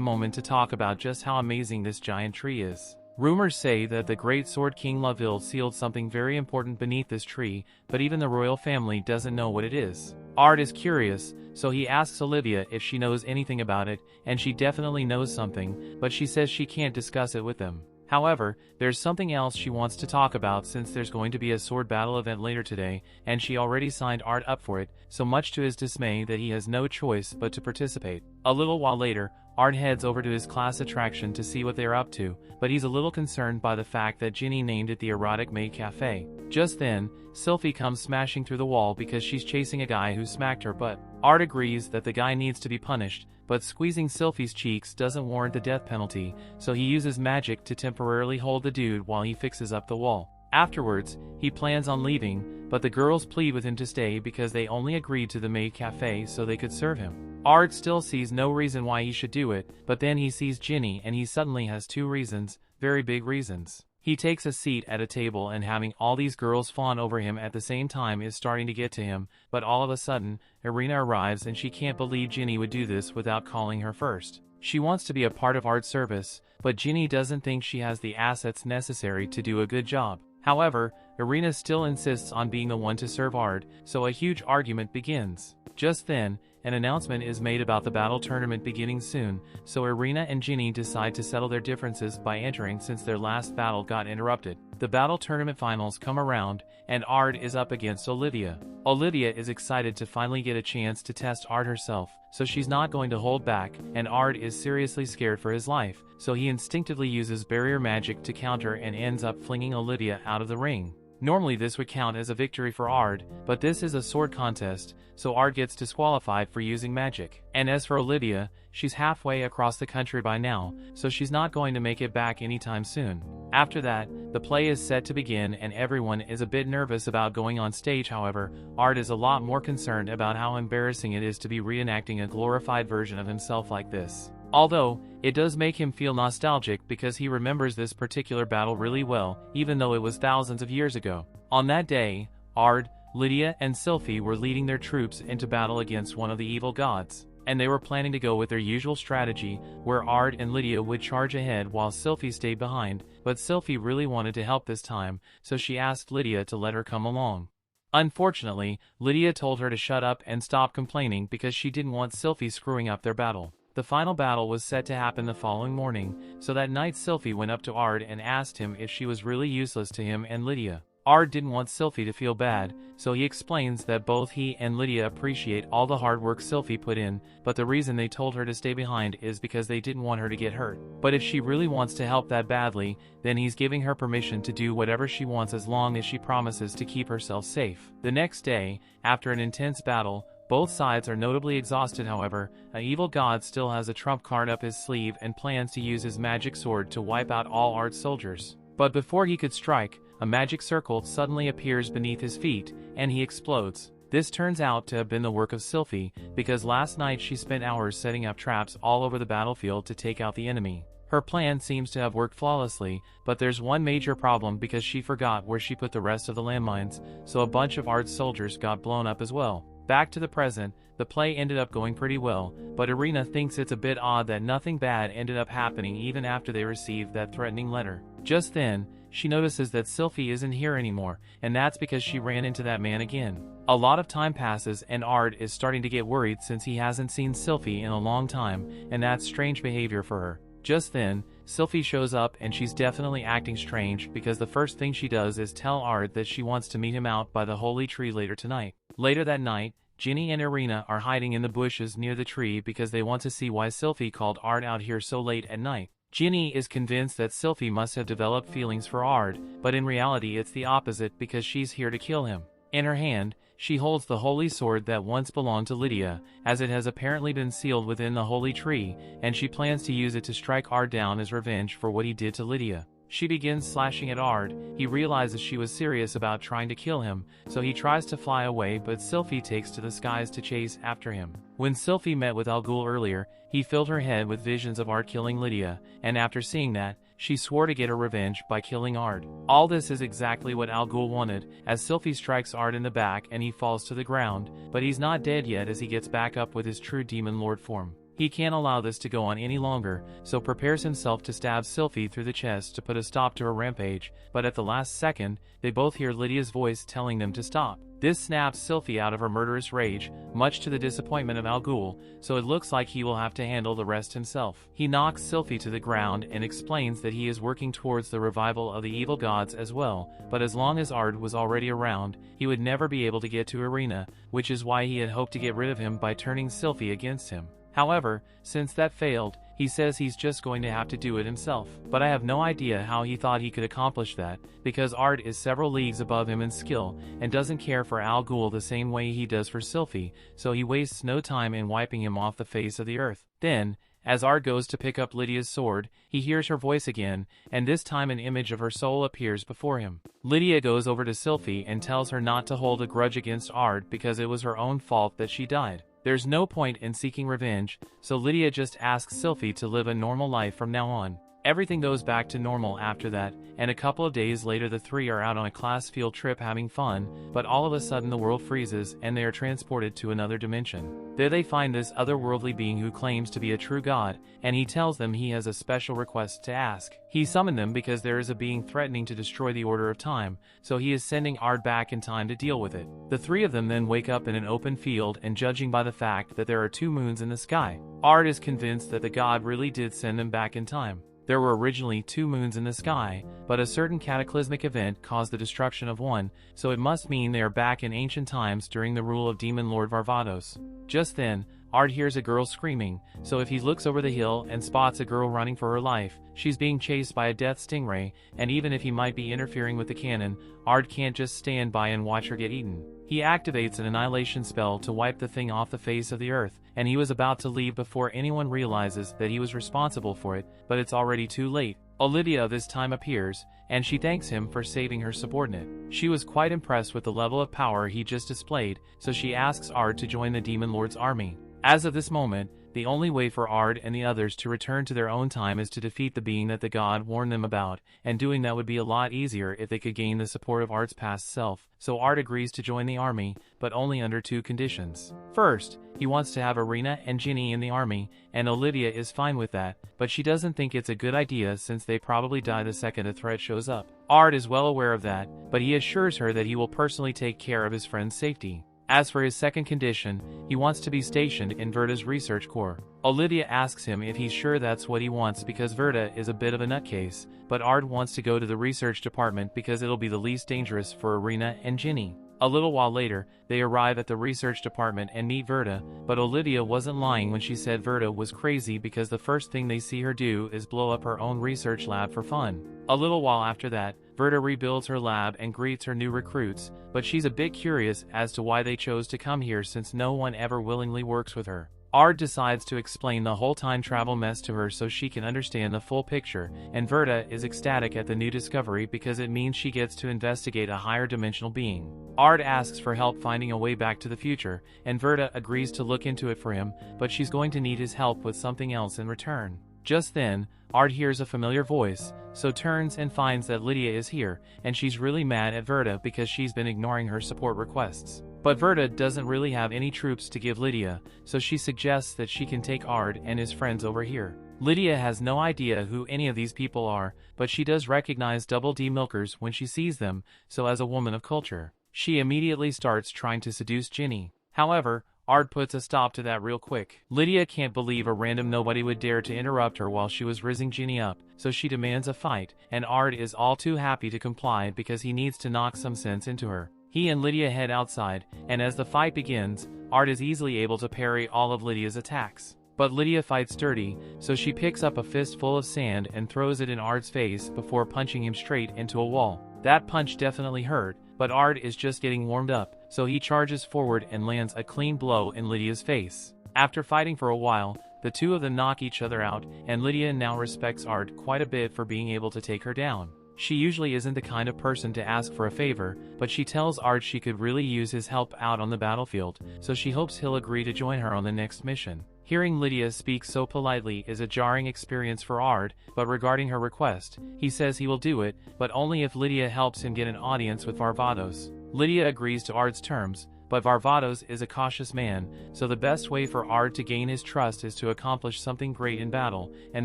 moment to talk about just how amazing this giant tree is. Rumors say that the great Sword King Laville sealed something very important beneath this tree, but even the royal family doesn't know what it is. Ard is curious, so he asks Olivia if she knows anything about it, and she definitely knows something, but she says she can't discuss it with them. However, there's something else she wants to talk about since there's going to be a sword battle event later today, and she already signed Ard up for it, so much to his dismay that he has no choice but to participate. A little while later, Ard heads over to his class attraction to see what they're up to, but he's a little concerned by the fact that Ginny named it the Erotic Maid Cafe. Just then, Silie comes smashing through the wall because she's chasing a guy who smacked her butt. Ard agrees that the guy needs to be punished, but squeezing Silie's cheeks doesn't warrant the death penalty, so he uses magic to temporarily hold the dude while he fixes up the wall. Afterwards, he plans on leaving, but the girls plead with him to stay because they only agreed to the maid cafe so they could serve him. Ard still sees no reason why he should do it, but then he sees Ginny and he suddenly has two reasons, very big reasons. He takes a seat at a table and having all these girls fawn over him at the same time is starting to get to him, but all of a sudden, Ireena arrives and she can't believe Ginny would do this without calling her first. She wants to be a part of Ard's service, but Ginny doesn't think she has the assets necessary to do a good job. However, Ireena still insists on being the one to serve Ard, so a huge argument begins. Just then, an announcement is made about the battle tournament beginning soon, so Ireena and Ginny decide to settle their differences by entering since their last battle got interrupted. The battle tournament finals come around, and Ard is up against Olivia. Olivia is excited to finally get a chance to test Ard herself, so she's not going to hold back, and Ard is seriously scared for his life, so he instinctively uses barrier magic to counter and ends up flinging Olivia out of the ring. Normally this would count as a victory for Ard, but this is a sword contest, so Ard gets disqualified for using magic. And as for Olivia, she's halfway across the country by now, so she's not going to make it back anytime soon. After that, the play is set to begin and everyone is a bit nervous about going on stage. However, Ard is a lot more concerned about how embarrassing it is to be reenacting a glorified version of himself like this. Although, it does make him feel nostalgic because he remembers this particular battle really well, even though it was thousands of years ago. On that day, Ard, Lydia, and Silie were leading their troops into battle against one of the evil gods, and they were planning to go with their usual strategy, where Ard and Lydia would charge ahead while Silie stayed behind, but Silie really wanted to help this time, so she asked Lydia to let her come along. Unfortunately, Lydia told her to shut up and stop complaining because she didn't want Silie screwing up their battle. The final battle was set to happen the following morning, so that night Silie went up to Ard and asked him if she was really useless to him and Lydia. Ard didn't want Silie to feel bad, so he explains that both he and Lydia appreciate all the hard work Silie put in, but the reason they told her to stay behind is because they didn't want her to get hurt. But if she really wants to help that badly, then he's giving her permission to do whatever she wants as long as she promises to keep herself safe. The next day, after an intense battle, both sides are notably exhausted. However, an evil god still has a trump card up his sleeve and plans to use his magic sword to wipe out all Ard's soldiers. But before he could strike, a magic circle suddenly appears beneath his feet, and he explodes. This turns out to have been the work of Silie, because last night she spent hours setting up traps all over the battlefield to take out the enemy. Her plan seems to have worked flawlessly, but there's one major problem because she forgot where she put the rest of the landmines, so a bunch of Ard's soldiers got blown up as well. Back to the present, the play ended up going pretty well, but Ireena thinks it's a bit odd that nothing bad ended up happening even after they received that threatening letter. Just then, she notices that Silie isn't here anymore, and that's because she ran into that man again. A lot of time passes and Ard is starting to get worried since he hasn't seen Silie in a long time, and that's strange behavior for her. Just then, Silie shows up and she's definitely acting strange because the first thing she does is tell Ard that she wants to meet him out by the holy tree later tonight. Later that night, Ginny and Ireena are hiding in the bushes near the tree because they want to see why Silie called Ard out here so late at night. Ginny is convinced that Silie must have developed feelings for Ard, but in reality it's the opposite because she's here to kill him. In her hand, she holds the holy sword that once belonged to Lydia, as it has apparently been sealed within the holy tree, and she plans to use it to strike Ard down as revenge for what he did to Lydia. She begins slashing at Ard. He realizes she was serious about trying to kill him, so he tries to fly away, but Silie takes to the skies to chase after him. When Silie met with Al Ghul earlier, he filled her head with visions of Ard killing Lydia, and after seeing that, she swore to get her revenge by killing Ard. All this is exactly what Al Ghul wanted, as Silie strikes Ard in the back and he falls to the ground, but he's not dead yet as he gets back up with his true Demon Lord form. He can't allow this to go on any longer, so prepares himself to stab Silie through the chest to put a stop to her rampage, but at the last second, they both hear Lydia's voice telling them to stop. This snaps Silie out of her murderous rage, much to the disappointment of Al Ghul, so it looks like he will have to handle the rest himself. He knocks Silie to the ground and explains that he is working towards the revival of the evil gods as well, but as long as Ard was already around, he would never be able to get to Ireena, which is why he had hoped to get rid of him by turning Silie against him. However, since that failed, he says he's just going to have to do it himself. But I have no idea how he thought he could accomplish that, because Ard is several leagues above him in skill, and doesn't care for Al Ghul the same way he does for Silie, so he wastes no time in wiping him off the face of the earth. Then, as Ard goes to pick up Lydia's sword, he hears her voice again, and this time an image of her soul appears before him. Lydia goes over to Silie and tells her not to hold a grudge against Ard because it was her own fault that she died. There's no point in seeking revenge, so Lydia just asks Silie to live a normal life from now on. Everything goes back to normal after that, and a couple of days later the three are out on a class field trip having fun, but all of a sudden the world freezes and they are transported to another dimension. There they find this otherworldly being who claims to be a true god, and he tells them he has a special request to ask. He summoned them because there is a being threatening to destroy the order of time, so he is sending Ard back in time to deal with it. The three of them then wake up in an open field, and judging by the fact that there are 2 moons in the sky, Ard is convinced that the god really did send them back in time. There were originally 2 moons in the sky, but a certain cataclysmic event caused the destruction of one, so it must mean they are back in ancient times during the rule of Demon Lord Varvatos. Just then, Ard hears a girl screaming, so if he looks over the hill and spots a girl running for her life, she's being chased by a death stingray, and even if he might be interfering with the canon, Ard can't just stand by and watch her get eaten. He activates an annihilation spell to wipe the thing off the face of the earth, and he was about to leave before anyone realizes that he was responsible for it, but it's already too late. Olivia this time appears, and she thanks him for saving her subordinate. She was quite impressed with the level of power he just displayed, so she asks Ard to join the Demon Lord's army. As of this moment, the only way for Ard and the others to return to their own time is to defeat the being that the god warned them about, and doing that would be a lot easier if they could gain the support of Ard's past self, so Ard agrees to join the army, but only under 2 conditions. First, he wants to have Ireena and Ginny in the army, and Olivia is fine with that, but she doesn't think it's a good idea since they probably die the second a threat shows up. Ard is well aware of that, but he assures her that he will personally take care of his friend's safety. As for his second condition, he wants to be stationed in Verda's research corps. Olivia asks him if he's sure that's what he wants because Verda is a bit of a nutcase, but Ard wants to go to the research department because it'll be the least dangerous for Ireena and Ginny. A little while later, they arrive at the research department and meet Verda, but Olivia wasn't lying when she said Verda was crazy because the first thing they see her do is blow up her own research lab for fun. A little while after that, Verda rebuilds her lab and greets her new recruits, but she's a bit curious as to why they chose to come here since no one ever willingly works with her. Ard decides to explain the whole time travel mess to her so she can understand the full picture, and Verda is ecstatic at the new discovery because it means she gets to investigate a higher dimensional being. Ard asks for help finding a way back to the future, and Verda agrees to look into it for him, but she's going to need his help with something else in return. Just then, Ard hears a familiar voice, so turns and finds that Lydia is here, and she's really mad at Verda because she's been ignoring her support requests. But Verda doesn't really have any troops to give Lydia, so she suggests that she can take Ard and his friends over here. Lydia has no idea who any of these people are, but she does recognize Double D Milkers when she sees them, so as a woman of culture, she immediately starts trying to seduce Ginny. However, Ard puts a stop to that real quick. Lydia can't believe a random nobody would dare to interrupt her while she was rizzing Ginny up, so she demands a fight, and Ard is all too happy to comply because he needs to knock some sense into her. He and Lydia head outside, and as the fight begins, Ard is easily able to parry all of Lydia's attacks. But Lydia fights dirty, so she picks up a fistful of sand and throws it in Ard's face before punching him straight into a wall. That punch definitely hurt, but Ard is just getting warmed up, so he charges forward and lands a clean blow in Lydia's face. After fighting for a while, the two of them knock each other out, and Lydia now respects Ard quite a bit for being able to take her down. She usually isn't the kind of person to ask for a favor, but she tells Ard she could really use his help out on the battlefield, so she hopes he'll agree to join her on the next mission. Hearing Lydia speak so politely is a jarring experience for Ard, but regarding her request, he says he will do it, but only if Lydia helps him get an audience with Varvatos. Lydia agrees to Ard's terms, but Varvatos is a cautious man, so the best way for Ard to gain his trust is to accomplish something great in battle, and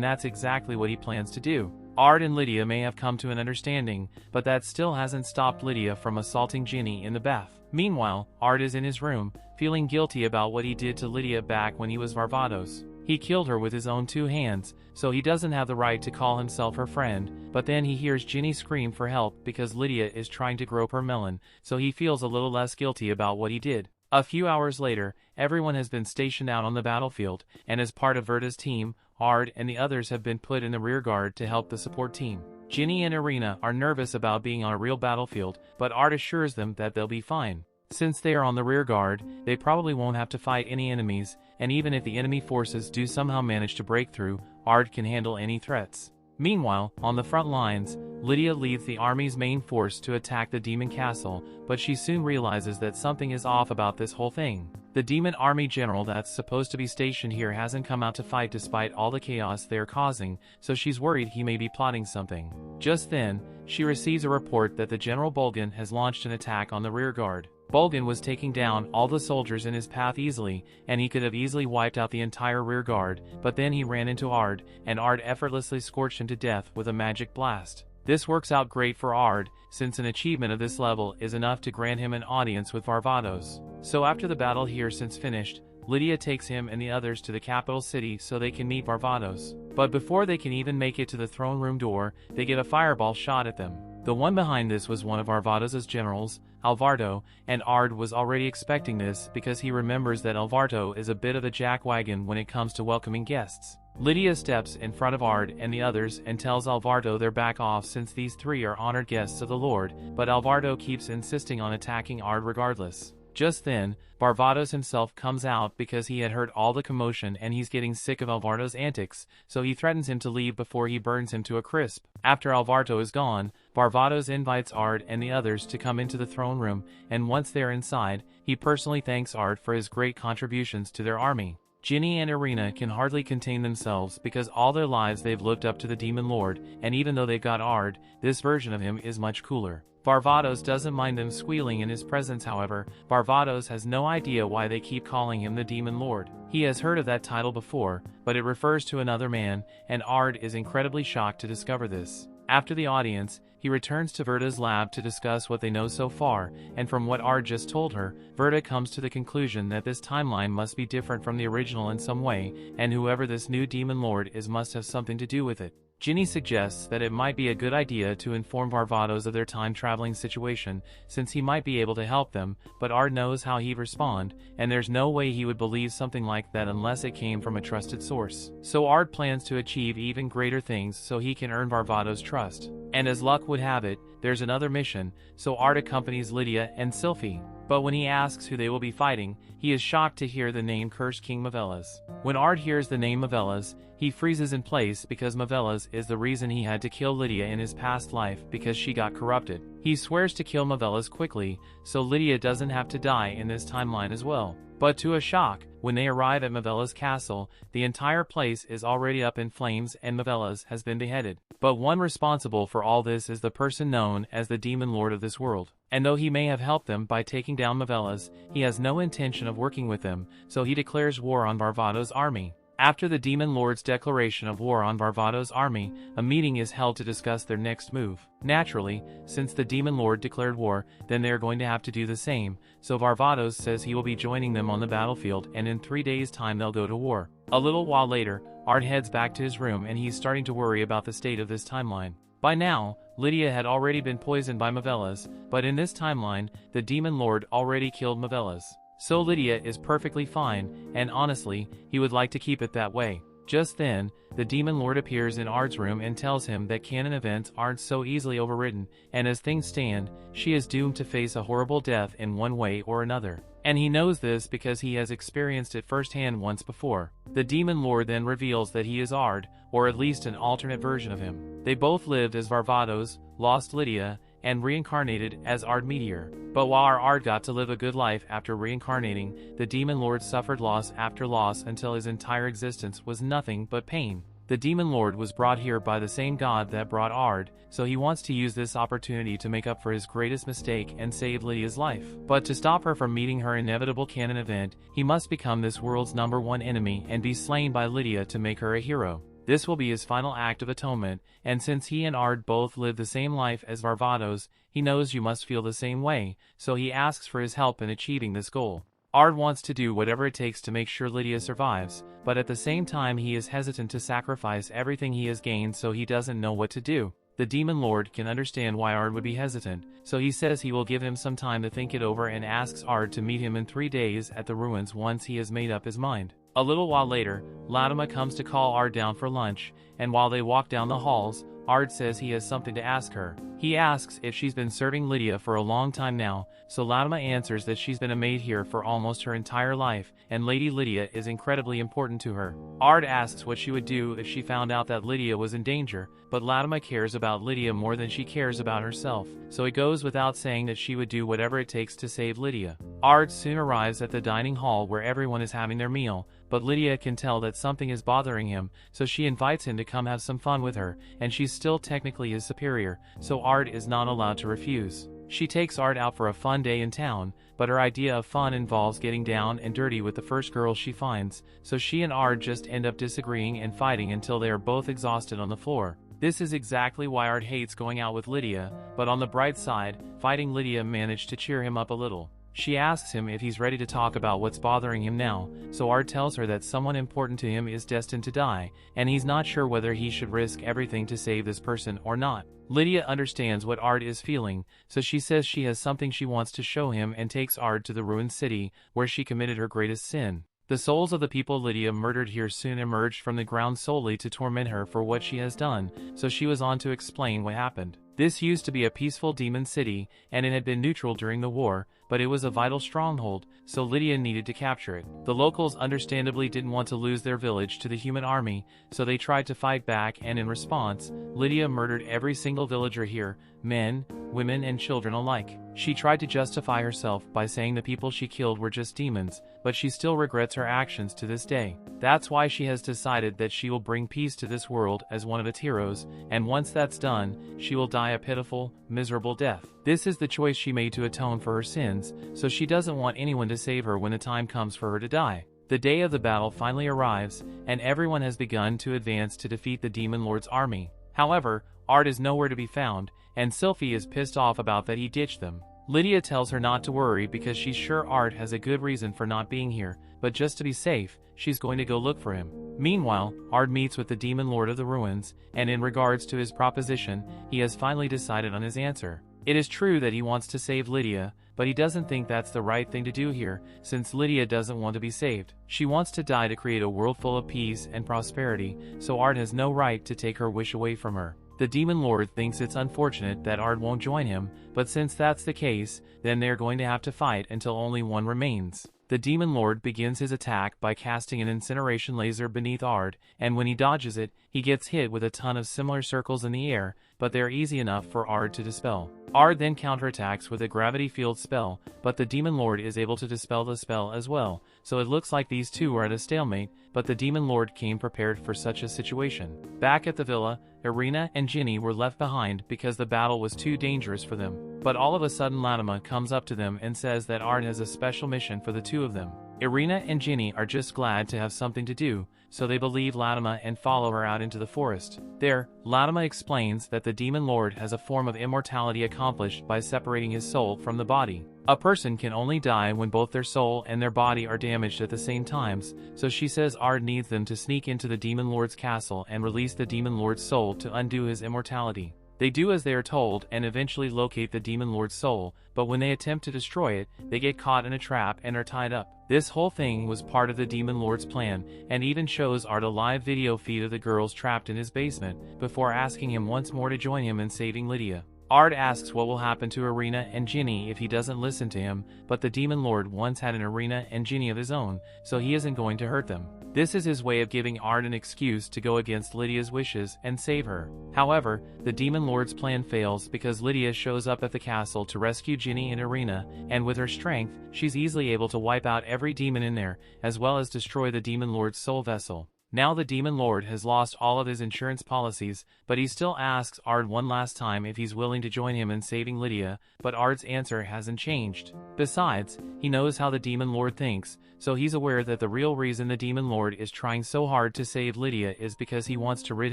that's exactly what he plans to do. Ard and Lydia may have come to an understanding, but that still hasn't stopped Lydia from assaulting Ginny in the bath. Meanwhile, Ard is in his room, feeling guilty about what he did to Lydia back when he was Varvatos. He killed her with his own 2 hands, so he doesn't have the right to call himself her friend, but then he hears Ginny scream for help because Lydia is trying to grope her melon, so he feels a little less guilty about what he did. A few hours later, everyone has been stationed out on the battlefield, and as part of Verda's team, Ard and the others have been put in the rear guard to help the support team. Ginny and Ireena are nervous about being on a real battlefield, but Ard assures them that they'll be fine. Since they are on the rear guard, they probably won't have to fight any enemies, and even if the enemy forces do somehow manage to break through, Ard can handle any threats. Meanwhile, on the front lines, Lydia leads the army's main force to attack the demon castle, but she soon realizes that something is off about this whole thing. The demon army general that's supposed to be stationed here hasn't come out to fight despite all the chaos they're causing, so she's worried he may be plotting something. Just then, she receives a report that the General Bulgan has launched an attack on the rear guard. Bulgan was taking down all the soldiers in his path easily, and he could have easily wiped out the entire rear guard, but then he ran into Ard, and Ard effortlessly scorched him to death with a magic blast. This works out great for Ard, since an achievement of this level is enough to grant him an audience with Varvatos. So after the battle here since finished, Lydia takes him and the others to the capital city so they can meet Varvatos. But before they can even make it to the throne room door, they get a fireball shot at them. The one behind this was one of Varvatos' generals, Alvardo, and Ard was already expecting this because he remembers that Alvardo is a bit of a jackwagon when it comes to welcoming guests. Lydia steps in front of Ard and the others and tells Alvardo they're back off since these 3 are honored guests of the Lord, but Alvardo keeps insisting on attacking Ard regardless. Just then, Varvatos himself comes out because he had heard all the commotion and he's getting sick of Alvardo's antics, so he threatens him to leave before he burns him to a crisp. After Alvardo is gone, Varvatos invites Ard and the others to come into the throne room, and once they're inside, he personally thanks Ard for his great contributions to their army. Ginny and Ireena can hardly contain themselves because all their lives they've looked up to the Demon Lord, and even though they've got Ard, this version of him is much cooler. Varvatos doesn't mind them squealing in his presence, however. Varvatos has no idea why they keep calling him the Demon Lord. He has heard of that title before, but it refers to another man, and Ard is incredibly shocked to discover this. After the audience, he returns to Verda's lab to discuss what they know so far, and from what Ard just told her, Verda comes to the conclusion that this timeline must be different from the original in some way, and whoever this new Demon Lord is must have something to do with it. Ginny suggests that it might be a good idea to inform Varvatos of their time-traveling situation, since he might be able to help them, but Ard knows how he'd respond, and there's no way he would believe something like that unless it came from a trusted source. So Ard plans to achieve even greater things so he can earn Varvatos' trust. And as luck would have it, there's another mission, so Ard accompanies Lydia and Silie. But when he asks who they will be fighting, he is shocked to hear the name Cursed King Mavelas. When Ard hears the name Mavelas, he freezes in place because Mavelas is the reason he had to kill Lydia in his past life because she got corrupted. He swears to kill Mavelas quickly, so Lydia doesn't have to die in this timeline as well. But to a shock, when they arrive at Mavelas' castle, the entire place is already up in flames and Mavelas has been beheaded. But one responsible for all this is the person known as the Demon Lord of this world. And though he may have helped them by taking down Mavelas, he has no intention of working with them, so he declares war on Varvatos' army. After the Demon Lord's declaration of war on Varvatos' army, a meeting is held to discuss their next move. Naturally, since the Demon Lord declared war, then they are going to have to do the same, so Varvatos says he will be joining them on the battlefield and in 3 days' time they'll go to war. A little while later, Ard heads back to his room and he's starting to worry about the state of this timeline. By now, Lydia had already been poisoned by Mavelas, but in this timeline, the Demon Lord already killed Mavelas. So Lydia is perfectly fine, and honestly, he would like to keep it that way. Just then, the Demon Lord appears in Ard's room and tells him that canon events aren't so easily overridden, and as things stand, she is doomed to face a horrible death in one way or another. And he knows this because he has experienced it firsthand once before. The Demon Lord then reveals that he is Ard, or at least an alternate version of him. They both lived as Varvatos, lost Lydia, and reincarnated as Ard Meteor. But while our Ard got to live a good life after reincarnating, the Demon Lord suffered loss after loss until his entire existence was nothing but pain. The Demon Lord was brought here by the same god that brought Ard, so he wants to use this opportunity to make up for his greatest mistake and save Lydia's life. But to stop her from meeting her inevitable canon event, he must become this world's #1 enemy and be slain by Lydia to make her a hero. This will be his final act of atonement, and since he and Ard both live the same life as Varvatos, he knows you must feel the same way, so he asks for his help in achieving this goal. Ard wants to do whatever it takes to make sure Lydia survives, but at the same time he is hesitant to sacrifice everything he has gained, so he doesn't know what to do. The Demon Lord can understand why Ard would be hesitant, so he says he will give him some time to think it over and asks Ard to meet him in 3 days at the ruins once he has made up his mind. A little while later, Latima comes to call Ard down for lunch, and while they walk down the halls, Ard says he has something to ask her. He asks if she's been serving Lydia for a long time now, so Latima answers that she's been a maid here for almost her entire life, and Lady Lydia is incredibly important to her. Ard asks what she would do if she found out that Lydia was in danger, but Latima cares about Lydia more than she cares about herself, so it goes without saying that she would do whatever it takes to save Lydia. Ard soon arrives at the dining hall where everyone is having their meal, but Lydia can tell that something is bothering him, so she invites him to come have some fun with her, and she's still technically his superior, so Ard is not allowed to refuse. She takes Ard out for a fun day in town, but her idea of fun involves getting down and dirty with the first girl she finds, so she and Ard just end up disagreeing and fighting until they are both exhausted on the floor. This is exactly why Ard hates going out with Lydia, but on the bright side, fighting Lydia managed to cheer him up a little. She asks him if he's ready to talk about what's bothering him now, so Ard tells her that someone important to him is destined to die, and he's not sure whether he should risk everything to save this person or not. Lydia understands what Ard is feeling, so she says she has something she wants to show him and takes Ard to the ruined city, where she committed her greatest sin. The souls of the people Lydia murdered here soon emerged from the ground solely to torment her for what she has done, so she was on to explain what happened. This used to be a peaceful demon city, and it had been neutral during the war, but it was a vital stronghold, so Lydia needed to capture it. The locals understandably didn't want to lose their village to the human army, so they tried to fight back, and in response, Lydia murdered every single villager here, men, women and children alike. She tried to justify herself by saying the people she killed were just demons, but she still regrets her actions to this day. That's why she has decided that she will bring peace to this world as one of its heroes, and once that's done, she will die a pitiful, miserable death. This is the choice she made to atone for her sins, so she doesn't want anyone to save her when the time comes for her to die. The day of the battle finally arrives, and everyone has begun to advance to defeat the Demon Lord's army. However, Ard is nowhere to be found, and Sylphie is pissed off about that he ditched them. Lydia tells her not to worry because she's sure Ard has a good reason for not being here, but just to be safe, she's going to go look for him. Meanwhile, Ard meets with the Demon Lord of the Ruins, and in regards to his proposition, he has finally decided on his answer. It is true that he wants to save Lydia, but he doesn't think that's the right thing to do here, since Lydia doesn't want to be saved. She wants to die to create a world full of peace and prosperity, so Ard has no right to take her wish away from her. The Demon Lord thinks it's unfortunate that Ard won't join him, but since that's the case, then they're going to have to fight until only one remains. The Demon Lord begins his attack by casting an incineration laser beneath Ard, and when he dodges it, he gets hit with a ton of similar circles in the air, but they're easy enough for Ard to dispel. Ard then counterattacks with a gravity field spell, but the Demon Lord is able to dispel the spell as well, so it looks like these two are at a stalemate, but the Demon Lord came prepared for such a situation. Back at the villa, Ireena and Ginny were left behind because the battle was too dangerous for them, but all of a sudden Latima comes up to them and says that Ard has a special mission for the two of them. Ireena and Ginny are just glad to have something to do, so they believe Latima and follow her out into the forest. There, Latima explains that the Demon Lord has a form of immortality accomplished by separating his soul from the body. A person can only die when both their soul and their body are damaged at the same times, so she says Ard needs them to sneak into the Demon Lord's castle and release the Demon Lord's soul to undo his immortality. They do as they are told and eventually locate the Demon Lord's soul, but when they attempt to destroy it, they get caught in a trap and are tied up. This whole thing was part of the Demon Lord's plan, and even shows Ard a live video feed of the girls trapped in his basement, before asking him once more to join him in saving Lydia. Ard asks what will happen to Ireena and Ginny if he doesn't listen to him, but the Demon Lord once had an Ireena and Ginny of his own, so he isn't going to hurt them. This is his way of giving Ard an excuse to go against Lydia's wishes and save her. However, the Demon Lord's plan fails because Lydia shows up at the castle to rescue Ginny and Ireena, and with her strength, she's easily able to wipe out every demon in there, as well as destroy the Demon Lord's soul vessel. Now the Demon Lord has lost all of his insurance policies, but he still asks Ard one last time if he's willing to join him in saving Lydia, but Ard's answer hasn't changed. Besides, he knows how the Demon Lord thinks, so he's aware that the real reason the Demon Lord is trying so hard to save Lydia is because he wants to rid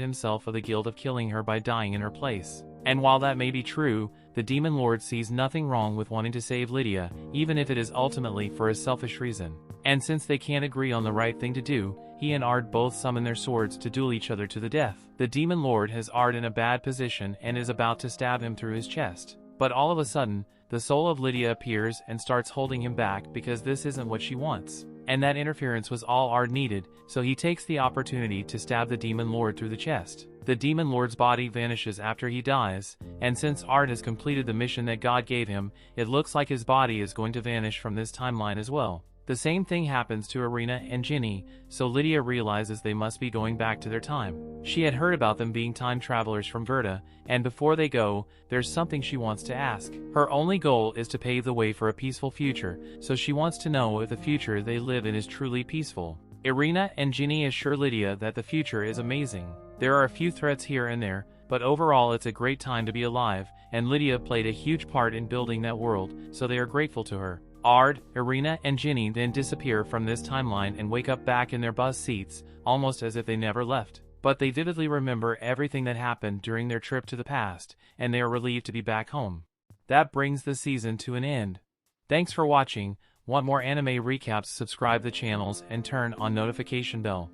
himself of the guilt of killing her by dying in her place. And while that may be true, the Demon Lord sees nothing wrong with wanting to save Lydia, even if it is ultimately for a selfish reason. And since they can't agree on the right thing to do, he and Ard both summon their swords to duel each other to the death. The Demon Lord has Ard in a bad position and is about to stab him through his chest. But all of a sudden, the soul of Lydia appears and starts holding him back because this isn't what she wants. And that interference was all Ard needed, so he takes the opportunity to stab the Demon Lord through the chest. The Demon Lord's body vanishes after he dies, and since Ard has completed the mission that God gave him, it looks like his body is going to vanish from this timeline as well. The same thing happens to Ireena and Ginny, so Lydia realizes they must be going back to their time. She had heard about them being time travelers from Verda, and before they go, there's something she wants to ask. Her only goal is to pave the way for a peaceful future, so she wants to know if the future they live in is truly peaceful. Ireena and Ginny assure Lydia that the future is amazing. There are a few threats here and there, but overall it's a great time to be alive, and Lydia played a huge part in building that world, so they are grateful to her. Ard, Ireena, and Ginny then disappear from this timeline and wake up back in their bus seats, almost as if they never left. But they vividly remember everything that happened during their trip to the past, and they are relieved to be back home. That brings the season to an end. Thanks for watching. Want more anime recaps? Subscribe the channels and turn on notification bell.